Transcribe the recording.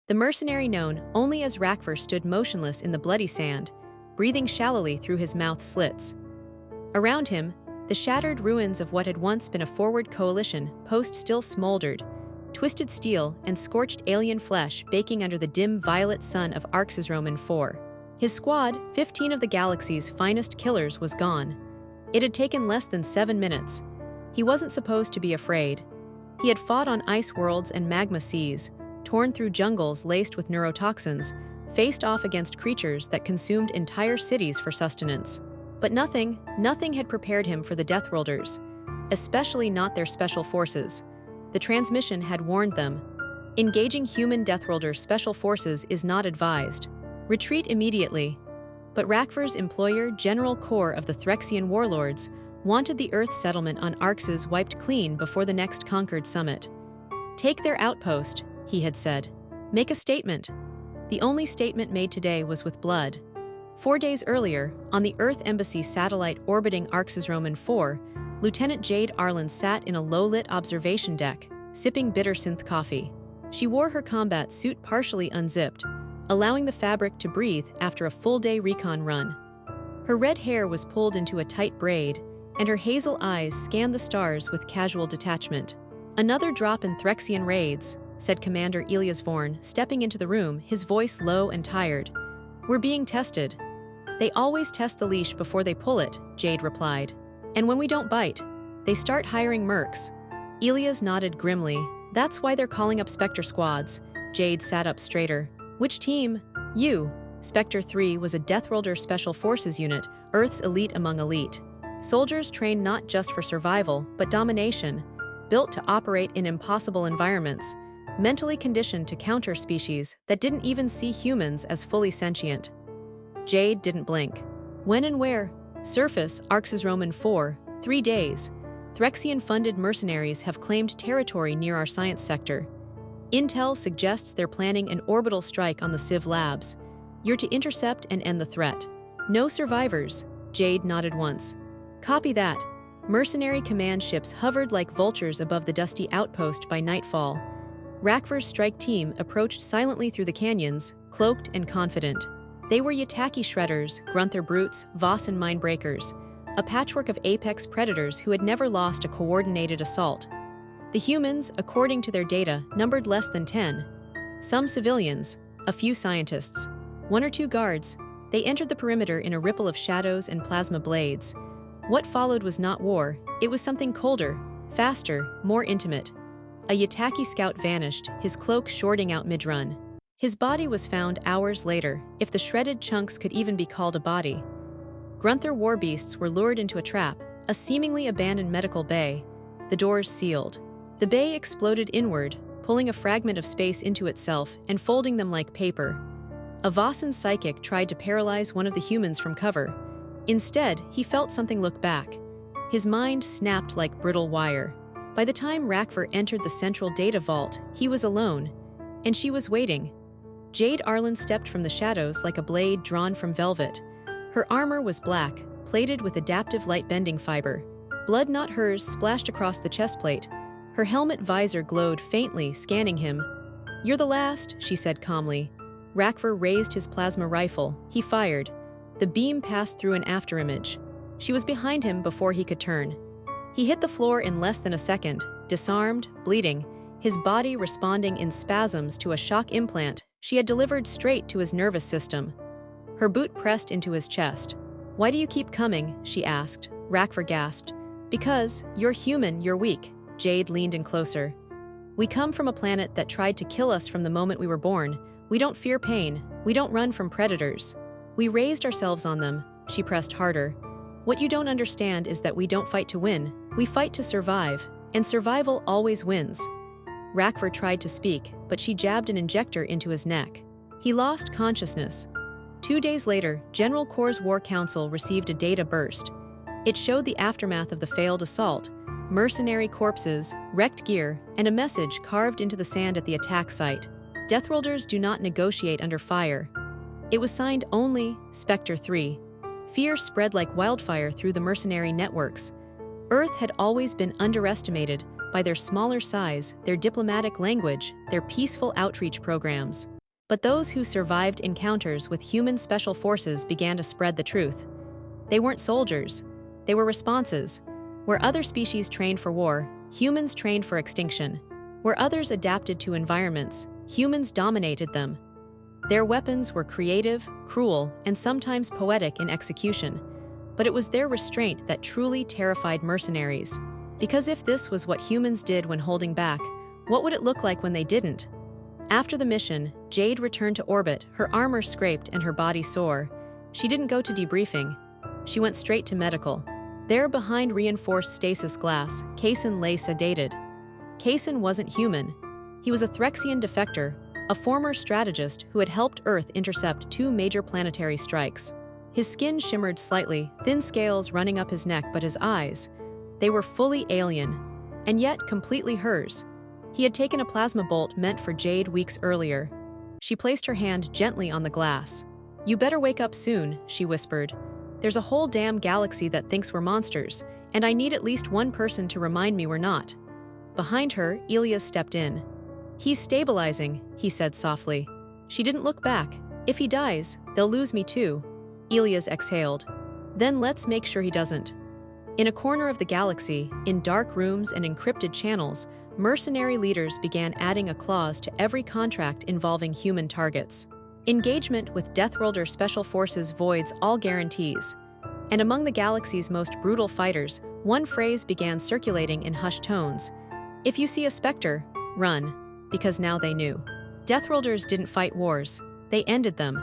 The mercenary known only as Rakver stood motionless in the bloody sand, breathing shallowly through his mouth slits. Around him, the shattered ruins of what had once been a forward coalition post still smoldered, twisted steel and scorched alien flesh baking under the dim violet sun of Roman 4. His squad, 15 of the galaxy's finest killers, was gone. It had taken less than 7 minutes. He wasn't supposed to be afraid. He had fought on ice worlds and magma seas, torn through jungles laced with neurotoxins, faced off against creatures that consumed entire cities for sustenance. But nothing had prepared him for the Deathworlders, especially not their special forces. The transmission had warned them. Engaging human Deathworlder special forces is not advised. Retreat immediately. But Rakver's employer, General Corps of the Threxian warlords, wanted the Earth settlement on Arxes wiped clean before the next conquered summit. Take their outpost, he had said. Make a statement. The only statement made today was with blood. 4 days earlier, on the Earth Embassy satellite orbiting Roman 4, Lieutenant Jade Arlen sat in a low-lit observation deck, sipping bitter synth coffee. She wore her combat suit partially unzipped, allowing the fabric to breathe after a full-day recon run. Her red hair was pulled into a tight braid, and her hazel eyes scanned the stars with casual detachment. Another drop in Threxian raids, said Commander Elias Vorn, stepping into the room, his voice low and tired. We're being tested. They always test the leash before they pull it, Jade replied. And when we don't bite, they start hiring mercs. Elias nodded grimly. That's why they're calling up Spectre squads. Jade sat up straighter. Which team? You. Spectre 3 was a Deathworlder Special Forces unit, Earth's elite among elite. Soldiers trained not just for survival, but domination, built to operate in impossible environments, mentally conditioned to counter species that didn't even see humans as fully sentient. Jade didn't blink. When and where? Surface, Roman 4, 3 days. Threxian-funded mercenaries have claimed territory near our science sector. Intel suggests they're planning an orbital strike on the Civ labs. You're to intercept and end the threat. No survivors. Jade nodded once. Copy that. Mercenary command ships hovered like vultures above the dusty outpost by nightfall. Rakver's strike team approached silently through the canyons, cloaked and confident. They were Yataki shredders, Grunther brutes, Vossen minebreakers, a patchwork of apex predators who had never lost a coordinated assault. The humans, according to their data, numbered less than 10. Some civilians, a few scientists, 1 or 2 guards. They entered the perimeter in a ripple of shadows and plasma blades. What followed was not war, it was something colder, faster, more intimate. A Yataki scout vanished, his cloak shorting out mid-run. His body was found hours later, if the shredded chunks could even be called a body. Grunther warbeasts were lured into a trap, a seemingly abandoned medical bay. The doors sealed. The bay exploded inward, pulling a fragment of space into itself and folding them like paper. A Vossen psychic tried to paralyze one of the humans from cover. Instead, he felt something look back. His mind snapped like brittle wire. By the time Rakver entered the central data vault, he was alone, and she was waiting. Jade Arlen stepped from the shadows like a blade drawn from velvet. Her armor was black, plated with adaptive light-bending fiber. Blood not hers splashed across the chestplate. Her helmet visor glowed faintly, scanning him. You're the last, she said calmly. Rakver raised his plasma rifle. He fired. The beam passed through an afterimage. She was behind him before he could turn. He hit the floor in less than a second, disarmed, bleeding, his body responding in spasms to a shock implant she had delivered straight to his nervous system. Her boot pressed into his chest. Why do you keep coming? She asked. Rakver gasped. Because, you're human, you're weak. Jade leaned in closer. We come from a planet that tried to kill us from the moment we were born. We don't fear pain. We don't run from predators. We raised ourselves on them. She pressed harder. What you don't understand is that we don't fight to win. We fight to survive. And survival always wins. Rakver tried to speak, but she jabbed an injector into his neck. He lost consciousness. 2 days later, General Corps' War Council received a data burst. It showed the aftermath of the failed assault, mercenary corpses, wrecked gear, and a message carved into the sand at the attack site. Deathworlders do not negotiate under fire. It was signed only Spectre 3. Fear spread like wildfire through the mercenary networks. Earth had always been underestimated by their smaller size, their diplomatic language, their peaceful outreach programs. But those who survived encounters with human special forces began to spread the truth. They weren't soldiers. They were responses. Where other species trained for war, humans trained for extinction. Where others adapted to environments, humans dominated them. Their weapons were creative, cruel, and sometimes poetic in execution. But it was their restraint that truly terrified mercenaries. Because if this was what humans did when holding back, what would it look like when they didn't? After the mission, Jade returned to orbit, her armor scraped and her body sore. She didn't go to debriefing. She went straight to medical. There behind reinforced stasis glass, Kaysen lay sedated. Kaysen wasn't human. He was a Threxian defector, a former strategist who had helped Earth intercept 2 major planetary strikes. His skin shimmered slightly, thin scales running up his neck, but his eyes, they were fully alien, and yet completely hers. He had taken a plasma bolt meant for Jade weeks earlier. She placed her hand gently on the glass. "You better wake up soon," she whispered. "There's a whole damn galaxy that thinks we're monsters, and I need at least one person to remind me we're not." Behind her, Elias stepped in. "He's stabilizing," he said softly. She didn't look back. "If he dies, they'll lose me too." Elias exhaled. "Then let's make sure he doesn't." In a corner of the galaxy, in dark rooms and encrypted channels, mercenary leaders began adding a clause to every contract involving human targets. Engagement with Deathworlder Special Forces voids all guarantees. And among the galaxy's most brutal fighters, one phrase began circulating in hushed tones. "If you see a specter, run," because now they knew. Deathworlders didn't fight wars, they ended them.